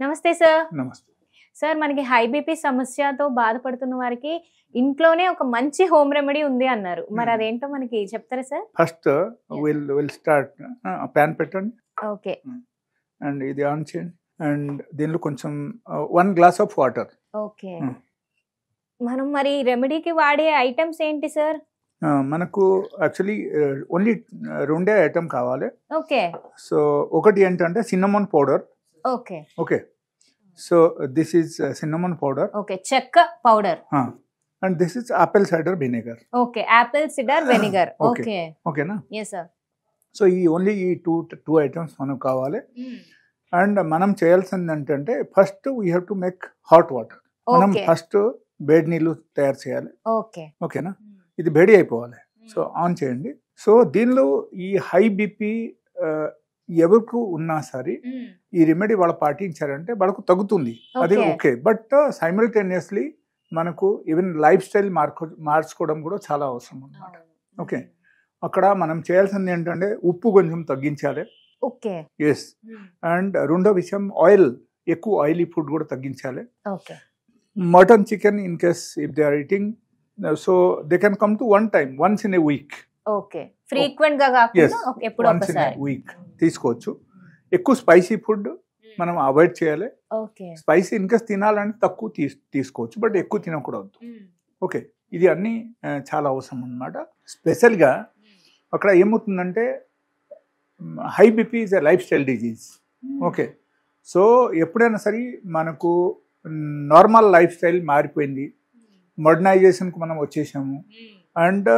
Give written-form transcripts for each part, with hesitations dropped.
నమస్తే సార్. నమస్తే సార్ మనకి హై బీపీ సమస్యతో బాధపడుతున్న వారికి ఇంట్లోనే ఒక మంచి హోమ్ రెమెడీ ఉంది అన్నారు. మరి అదేంటో మనకి చెప్తారా sir? First will start pan పెట్టండి. ఓకే. అండ్ ఇది ఆన్ చేయండి. అండ్ దీనిలో కొంచెం 1 గ్లాస్ ఆఫ్ వాటర్. ఓకే. మనం మరి రెమెడీకి వాడే ఐటమ్స్ ఏంటి సార్? మనకు యాక్చువల్లీ ఓన్లీ 2 ఐటమ్ కావాలి. ఓకే. సో ఒకటి ఏంటంటే cinnamon powder. Okay. Okay. So this is cinnamon powder. Okay, చెక్క powder. And this is apple cider vinegar. Okay, apple cider vinegar. Okay. ఓకేనా? yes sir. సో ఈ only ఈ two items మనకు కావాలి. And మనం చేయాల్సింది ఏంటంటే first we have to make hot water. మనం ఫస్ట్ వేడి నీళ్ళు తయారు చేయాలి. ఓకే. ఓకేనా? ఇది వేడి అయిపోవాలి. సో ఆన్ చేయండి. సో దీనిలో ఈ హై బీపీ ఎవరికి ఉన్నా సరే ఈ రెమెడీ వాళ్ళు పాటించారంటే వాళ్ళకు తగ్గుతుంది. అది ఓకే. బట్ సైమల్టేనియస్లీ మనకు ఈవెన్ లైఫ్ స్టైల్ మార్చుకోవడం కూడా చాలా అవసరం అన్నమాట. ఓకే. అక్కడ మనం చేయాల్సింది ఏంటంటే ఉప్పు కొంచెం తగ్గించాలి. ఓకే. ఎస్. అండ్ రెండో విషయం ఆయిల్, ఎక్కువ ఆయిలీ ఫుడ్ కూడా తగ్గించాలి. Okay. Mutton, chicken in case if they are eating, so they can come to once in a week. Okay. Frequent గా కాకుండా ఎప్పుడో ఒకసారి వీక్ తీసుకోవచ్చు. ఎక్కువ స్పైసీ ఫుడ్ మనం అవాయిడ్ చేయాలి. ఓకే. స్పైసీ ఇన్ కేస్ తినాలంటే తక్కువ తీసుకోవచ్చు, బట్ ఎక్కువ తినకూడదు. ఓకే. ఇది అన్ని చాలా అవసరం అన్నమాట. స్పెషల్గా అక్కడ ఏమవుతుందంటే high BP is a life style disease. Okay. So ఎప్పుడైనా సరే మనకు నార్మల్ లైఫ్ స్టైల్ మారిపోయింది, మోడర్నైజేషన్కి మనం వచ్చేసాము. అండ్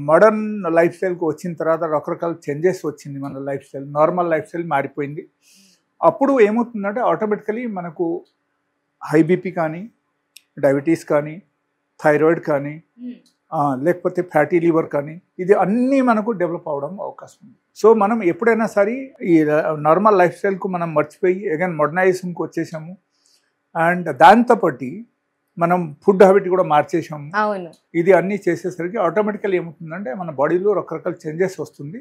మోడర్న్ లైఫ్ స్టైల్కి వచ్చిన తర్వాత రకరకాల చేంజెస్ వచ్చింది. మన life style, normal life style మారిపోయింది. అప్పుడు ఏమవుతుందంటే ఆటోమేటికలీ మనకు హై బీపీ కానీ, డయాబెటీస్ కానీ, థైరాయిడ్ కానీ, లేకపోతే ఫ్యాటీ లివర్ కానీ, ఇది అన్నీ మనకు డెవలప్ అవడం అవకాశం ఉంది. సో మనం ఎప్పుడైనా సరే ఈ నార్మల్ లైఫ్ స్టైల్కు మనం మర్చిపోయి అగైన్ మోడర్నైజేషన్కి వచ్చేసాము. అండ్ దాంతోపాటు మనం ఫుడ్ హ్యాబిట్ కూడా మార్చేసాము. ఇది అన్నీ చేసేసరికి ఆటోమేటికల్ ఏమవుతుందంటే మన బాడీలో రకరకాల చేంజెస్ వస్తుంది.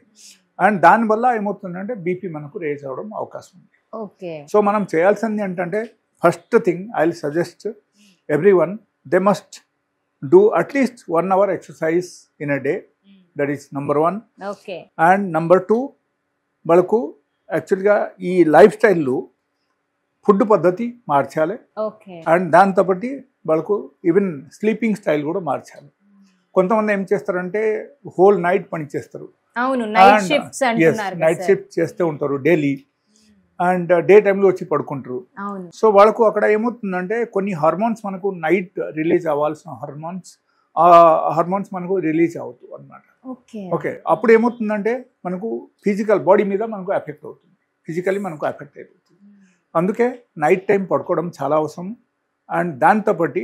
అండ్ దానివల్ల ఏమవుతుందంటే బీపీ మనకు రేజ్ అవడం అవకాశం ఉంది. సో మనం చేయాల్సింది ఏంటంటే first thing I will suggest every one, they must do at least 1 hour exercise in a day. That is number 1. And number 2, వాళ్ళకు యాక్చువల్గా ఈ లైఫ్ స్టైల్లో ఫుడ్ పద్ధతి మార్చాలి. అండ్ దాంతోపాటు వాళ్ళకు ఈవెన్ స్లీపింగ్ స్టైల్ కూడా మార్చాలి. కొంతమంది ఏం చేస్తారంటే హోల్ నైట్ పని చేస్తారు. నైట్ షిఫ్ట్ చేస్తూ ఉంటారు డైలీ. అండ్ డే టైంలో వచ్చి పడుకుంటారు. సో వాళ్ళకు అక్కడ ఏమవుతుందంటే కొన్ని హార్మోన్స్ మనకు నైట్ రిలీజ్ అవ్వాల్సిన ఆ హార్మోన్స్ మనకు రిలీజ్ అవుతాయి అన్నమాట. ఓకే. అప్పుడు ఏమవుతుందంటే మనకు ఫిజికల్ బాడీ మీద మనకు ఎఫెక్ట్ అవుతుంది, ఫిజికల్లీ మనకు ఎఫెక్ట్ అయిపోతుంది. అందుకే నైట్ టైం పడుకోవడం చాలా అవసరం. అండ్ దాంతోపాటు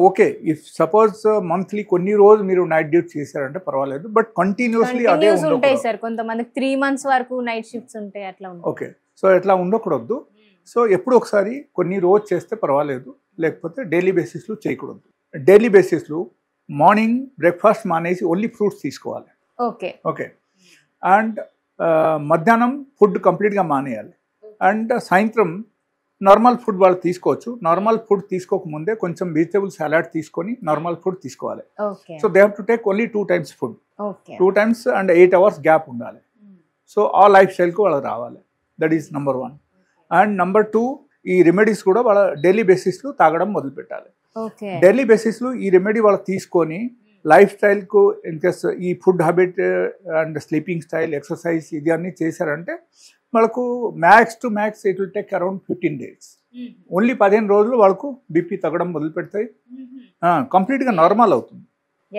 ఓకే, ఇఫ్ సపోజ్ మంత్లీ కొన్ని రోజు మీరు నైట్ డ్యూటీ చేశారంటే పర్వాలేదు, బట్ కంటిన్యూస్లీ అదే ఉంటాయి సార్. కొంతమందికి 3 months వరకు నైట్ షిఫ్ట్స్ ఉంటాయి, అట్లా ఉంటాయి. ఓకే. సో ఎట్లా ఉండకూడదు. సో ఎప్పుడు ఒకసారి కొన్ని రోజు చేస్తే పర్వాలేదు, లేకపోతే డైలీ బేసిస్లో చేయకూడదు. డైలీ బేసిస్లో మార్నింగ్ బ్రేక్ఫాస్ట్ మానేసి ఓన్లీ ఫ్రూట్స్ తీసుకోవాలి. ఓకే. ఓకే. అండ్ మధ్యాహ్నం ఫుడ్ కంప్లీట్గా మానేయాలి. అండ్ సాయంత్రం నార్మల్ ఫుడ్ వాళ్ళు తీసుకోవచ్చు. నార్మల్ ఫుడ్ తీసుకోకముందే కొంచెం వెజిటబుల్ సలాడ్ తీసుకొని నార్మల్ ఫుడ్ తీసుకోవాలి. So they have to take only 2 times food. 2 times and 8 hours gap ఉండాలి. సో ఆ లైఫ్ స్టైల్కి వాళ్ళు రావాలి. That is number 1. And number 2, ఈ రెమెడీస్ కూడా వాళ్ళ డైలీ బేసిస్లో తాగడం మొదలు పెట్టాలి. డైలీ బేసిస్లో ఈ రెమెడీ వాళ్ళు తీసుకొని లైఫ్ స్టైల్కు ఇన్కేస్ ఈ food habit and sleeping style, exercise ఇది అన్నీ చేశారంటే వాళ్ళకు max to max it will take around 15 days. Only 15 రోజులు వాళ్ళకు బీపీ తగ్గడం మొదలు పెడతాయి. కంప్లీట్గా నార్మల్ అవుతుంది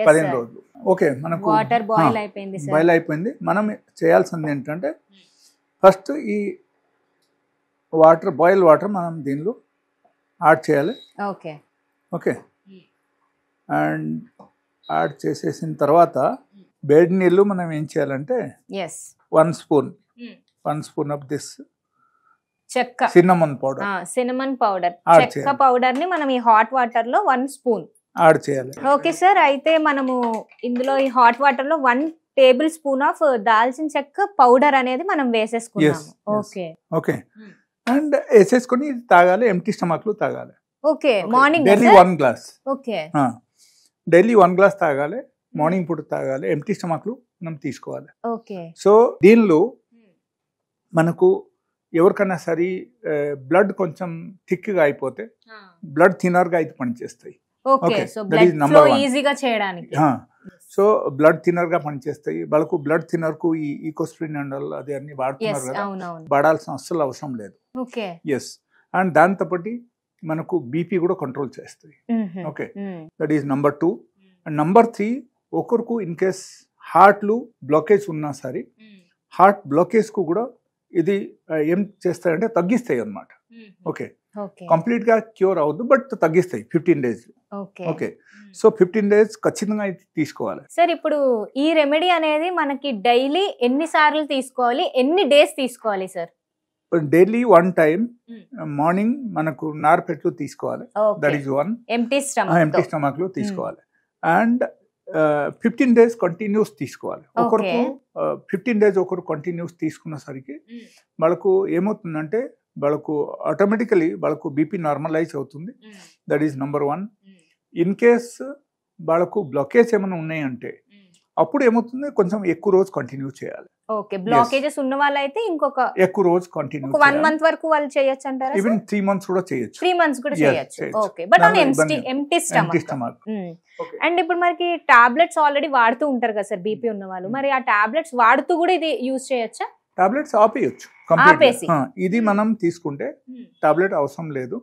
15 రోజులు. ఓకే. మనకు బాయిల్ అయిపోయింది. మనం చేయాల్సింది ఏంటంటే ఫస్ట్ ఈ బాయిల్ వాటర్ మనం దీనిలో యాడ్ చేయాలి. ఓకే. అండ్ యాడ్ చేసేసిన తర్వాత వేడి నీళ్ళు మనం ఏం చేయాలంటే 1 spoon of this cinnamon powder చెక్క పౌడర్ ని మనం ఈ హాట్ వాటర్ లో 1 spoon యాడ్ చేయాలి. Okay sir. అయితే మనము ఇందులో ఈ హాట్ వాటర్ లో 1 tablespoon ఆఫ్ దాల్చిన చెక్క పౌడర్ అనేది మనం వేసేసుకున్నాము. ఓకే. ఓకే. అండ్ వేసేసుకొని ఇది తాగాలి, ఎంటీ స్టమక్లో తాగాలి. Okay, morning daily 1 glass. Okay, daily 1 glass తాగాలి, మార్నింగ్ పూట తాగాలి, ఎంటీ స్టమక్లో మనం తీసుకోవాలి. ఓకే. సో దీనిలో మనకు ఎవరికైనా సరే బ్లడ్ కొంచెం థిక్గా అయిపోతే బ్లడ్ థిన్నర్గా అయితే పనిచేస్తాయి. ఓకే, సో బ్లడ్ ఫ్లో ఈజీగా చేయడానికి. సో బ్లడ్ థిన్నర్ గా పనిచేస్తాయి. వాళ్ళకు బ్లడ్ థిన్నర్ కు ఈ ఈకోస్ప్రిన్ అండ్ అది అన్ని వాడుతున్నారు కదా, వాడాల్సిన అస్సలు అవసరం లేదు. ఎస్. అండ్ దాంతో పాటు మనకు బీపీ కూడా కంట్రోల్ చేస్తాయి. Okay, that is number 2. And number 3, ఒకరికి ఇన్ కేస్ హార్ట్లు బ్లాకేజ్ ఉన్నా సరే హార్ట్ బ్లాకేజ్ కు కూడా ఇది ఏం చేస్తాయంటే తగ్గిస్తాయి అన్నమాట. ఓకే, కంప్లీట్ గా క్యూర్ అవ్వదు, బట్ తగ్గిస్తాయి 15 days. ఓకే, సో 15 days ఖచ్చితంగా తీసుకోవాలి. సార్, ఇప్పుడు ఈ రెమెడీ అనేది మనకి డైలీ ఎన్ని సార్లు తీసుకోవాలి, ఎన్ని డేస్ తీసుకోవాలి సార్? డైలీ 1 time మార్నింగ్ మనకు నార్పెట్లు తీసుకోవాలి. That is 1. ఎంటీ స్టమక్ లో తీసుకోవాలి. అండ్ 15 days కంటిన్యూస్ తీసుకోవాలి. ఒకరికి 15 days ఒకరు కంటిన్యూస్ తీసుకున్నసరికి వాళ్ళకు ఏమవుతుందంటే వాళ్ళకు ఆటోమేటికలీ వాళ్ళకు బీపీ నార్మలైజ్ అవుతుంది. That is number 1. In case వాళ్ళకు బ్లాకేజ్ ఏమైనా ఉన్నాయంటే అప్పుడు ఏమవుతుంది, కొంచెం ఎక్కువ రోజు కంటిన్యూ చేయాలి. ఓకే, బ్లాకేజెస్ ఉన్న వాళ్ళైతే ఇంకొక ఎక్కువ రోజు కంటిన్యూ 1 month వరకు వాళ్ళు చేయొచ్చు అంటారా? ఈవెన్ 3 months కూడా చేయొచ్చు. 3 months కూడా చేయొచ్చు. Okay, but on empty stomach. And ఇప్పుడు మనకి టాబ్లెట్స్ ఆల్రెడీ వాడుతూ ఉంటారు కదా సార్ బీపీ ఉన్న వాళ్ళు, మరి ఆ టాబ్లెట్స్ వాడుతూ కూడా ఇది యూజ్ చేయొచ్చా? టాబ్లెట్స్ ఆపేయచ్చు. ఇది మనం తీసుకుంటే టాబ్లెట్ అవసరం లేదు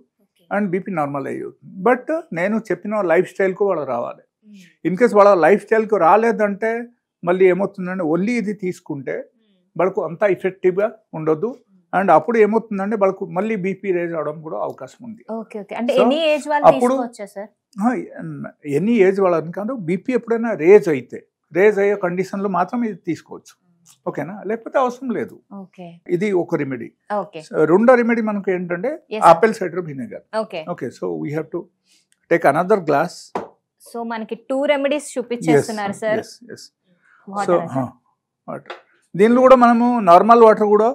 అండ్ బీపీ నార్మల్ అయ్యింది. బట్ నేను చెప్పిన లైఫ్ స్టైల్ కు వాళ్ళు రావాలి. ఇన్ కేస్ వాళ్ళ లైఫ్ స్టైల్ కు రాలేదంటే మళ్ళీ ఏమవుతుందంటే ఓన్లీ ఇది తీసుకుంటే వాళ్ళకు అంత ఎఫెక్టివ్ గా ఉండదు. అండ్ అప్పుడు ఏమవుతుందంటే వాళ్ళకు మళ్ళీ బీపీ రేజ్ అవడం కూడా అవకాశం ఉంది. అప్పుడు ఎనీ ఏజ్ వాళ్ళని కాదు, బీపీ ఎప్పుడైనా రేజ్ అయ్యే కండిషన్ లో మాత్రం ఇది తీసుకోవచ్చు. ఓకేనా, లేకపోతే అవసరం లేదు. ఇది ఒక రెమెడీ. రెండో రెమెడీ మనకు ఏంటంటే apple cider vinegar. Okay, so we have to take another glass. So మనకి 2 రెమెడీస్ చూపించేస్తున్నారు సార్. సో వాటర్, దీనిలో కూడా మనము నార్మల్ వాటర్ కూడా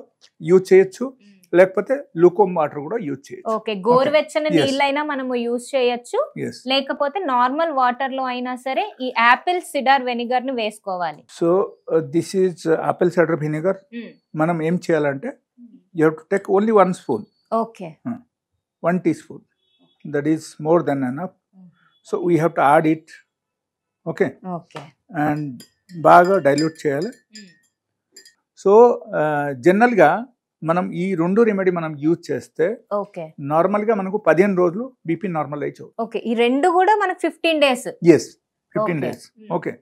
యూజ్ చేయొచ్చు, లేకపోతే లూకోమ్ వాటర్ కూడా యూజ్ చేయొచ్చు. ఓకే, గోరువెచ్చని నీళ్ళైనా మనము యూజ్ చేయొచ్చు, లేకపోతే నార్మల్ వాటర్ లో అయినా సరే ఈ ఆపిల్ సిడార్ వెనిగర్ ను వేసుకోవాలి. So this is apple cider vinegar. మనం ఏం చేయాలంటే you have to take only 1 spoon. Okay, 1 teaspoon. That is more than enough. So we have to add it. Okay, and బాగా డైల్యూట్ చేయాలి. So జనరల్గా మనం ఈ 2 రెమెడీ మనం యూజ్ చేస్తే నార్మల్ గా మనకు 15 రోజులు బీపీ నార్మలైజ్ అవుతుంది. ఓకే, ఈ 2 కూడా మనకు 15 days. Yes, 15 days. Okay,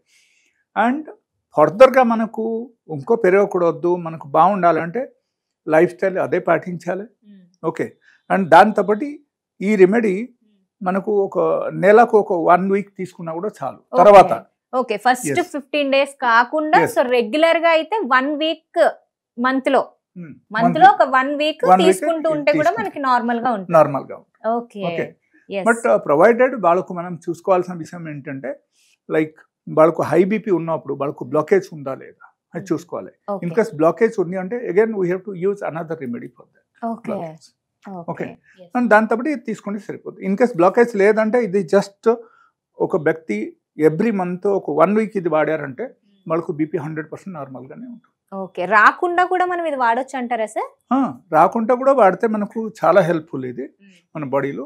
and further గా మనకు ఇంకో పెరగకూడదు, మనకు బాగుండాలంటే లైఫ్ స్టైల్ అదే పాటించాలి. ఓకే, అండ్ దాంతోపాటు ఈ రెమెడీ మనకు ఒక నెలకు ఒక 1 week తీసుకున్నా కూడా చాలు. తర్వాత ఓకే, ఫస్ట్ 15 days కాకుండా సో రెగ్యులర్ గా అయితే 1 week మంత్ లో ఒక 1 week తీసుకుంటూ ఉంటే కూడా మనకి నార్మల్ గా ఉంటుంది. ఓకే, బట్ ప్రొవైడెడ్ వాళ్ళకు మనం చూసుకోవాల్సిన విషయం ఏంటంటే లైక్ వాళ్ళకు హై బీపీ ఉన్నప్పుడు వాళ్ళకు బ్లాకేజ్ ఉందా లేదా అది చూసుకోవాలి. ఇన్ కేస్ బ్లాకేజ్ ఉంది అంటే again we have to use another remedy for that. Okay, and దాంతో ఇది తీసుకుంటే సరిపోతుంది. ఇన్ కేస్ బ్లాకేజ్ లేదంటే ఇది జస్ట్ ఒక వ్యక్తి ఎవ్రీ మంత్ ఒక 1 week ఇది వాడారంటే వాళ్ళకు బీపీ 100% నార్మల్ గానే ఉంటుంది. ఓకే, రాకుండా కూడా మనం ఇది వాడొచ్చు అంటారా సార్? రాకుండా కూడా వాడితే మనకు చాలా హెల్ప్ఫుల్ ఇది మన బాడీలో.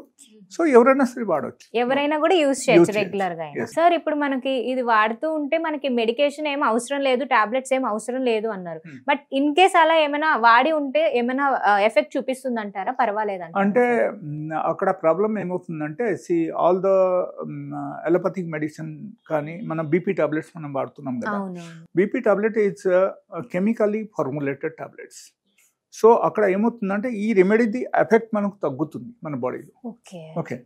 సో ఎవరైనా సరే వాడవచ్చు, ఎవరైనా కూడా యూజ్ చేయొచ్చు రెగ్యులర్ గా. సార్, ఇప్పుడు మనకి ఇది వాడుతూ ఉంటే మనకి మెడికేషన్ ఏం అవసరం లేదు, టాబ్లెట్స్ ఏం అవసరం లేదు అన్నారు. బట్ ఇన్ కేస్ అలా ఏమైనా వాడి ఉంటే ఏమైనా ఎఫెక్ట్ చూపిస్తుంది అంటారా? పర్వాలేదు అంటే అక్కడ ప్రాబ్లం ఏమవుతుందంటే ఆల్ ద అలోపతిక్ మెడిసిన్ కానీ మనం బీపీ టాబ్లెట్స్ మనం వాడుతున్నాం కదా, BP tablet is chemically formulated tablets. So అక్కడ ఏమవుతుందంటే ఈ రెమెడీది ఎఫెక్ట్ మనకు తగ్గుతుంది మన బాడీలో. ఓకే,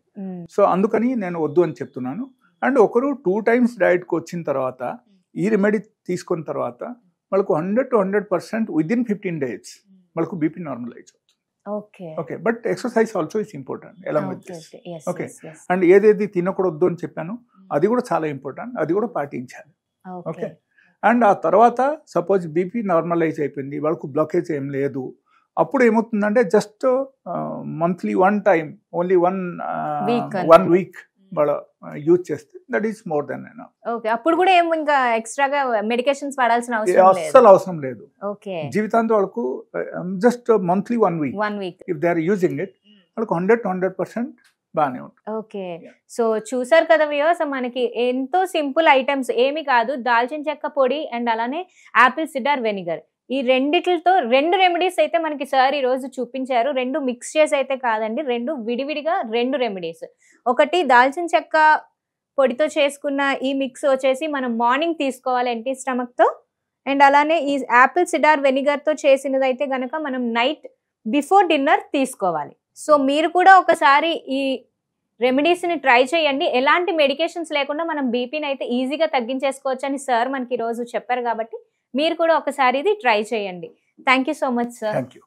సో అందుకని నేను వద్దు అని చెప్తున్నాను. అండ్ ఒకరు 2 times డైట్కి వచ్చిన తర్వాత ఈ రెమెడీ తీసుకున్న తర్వాత వాళ్ళకు 100 to 100% విదిన్ 15 days వాళ్ళకు బీపీ నార్మలైజ్ అవుతుంది. Okay, but exercise also is important along with this. Okay, and ఏదేది తినకూడదు అని చెప్పాను అది కూడా చాలా ఇంపార్టెంట్, అది కూడా పాటించాలి. ఓకే, అండ్ ఆ తర్వాత సపోజ్ బీపీ నార్మలైజ్ అయిపోయింది, వాళ్ళకు బ్లాకేజ్ ఏం లేదు, అప్పుడు ఏమవుతుందంటే just monthly 1 time only one week వాళ్ళ యూజ్ చేస్తే that is more than enough. Okay, అప్పుడు కూడా ఏం ఇంకా ఎక్స్ట్రాగా మెడికేషన్స్ వాడాల్సిన అవసరం లేదు, అస్సలు అవసరం లేదు. ఓకే, జీవితాంతం వాళ్ళకు just monthly 1 week if they are using it వాళ్ళకు 100% బాగానే ఉంటుంది. ఓకే, సో చూసారు కదా వ్యూవర్స్, మనకి ఎంతో సింపుల్ ఐటమ్స్ ఏమి కాదు, దాల్చిన చెక్క పొడి అండ్ అలానే యాపిల్ సిడార్ వెనిగర్, ఈ రెండిట్లతో 2 రెమెడీస్ అయితే మనకి సార్ ఈ రోజు చూపించారు. 2 మిక్స్ చేసి అయితే కాదండి, 2 విడివిడిగా 2 రెమెడీస్. ఒకటి దాల్చిన చెక్క పొడితో చేసుకున్న ఈ మిక్స్ వచ్చేసి మనం మార్నింగ్ తీసుకోవాలి ఎంటీ స్టమక్ తో, అండ్ అలానే ఈ యాపిల్ సిడార్ వెనిగర్ తో చేసినది అయితే గనక మనం నైట్ బిఫోర్ డిన్నర్ తీసుకోవాలి. సో మీరు కూడా ఒకసారి ఈ రెమెడీస్ ని ట్రై చేయండి. ఎలాంటి మెడికేషన్స్ లేకుండా మనం బీపీని అయితే ఈజీగా తగ్గించేసుకోవచ్చు అని సార్ మనకి ఈ రోజు చెప్పారు కాబట్టి మీరు కూడా ఒకసారి ఇది ట్రై చేయండి. Thank you so much sir. Thank you.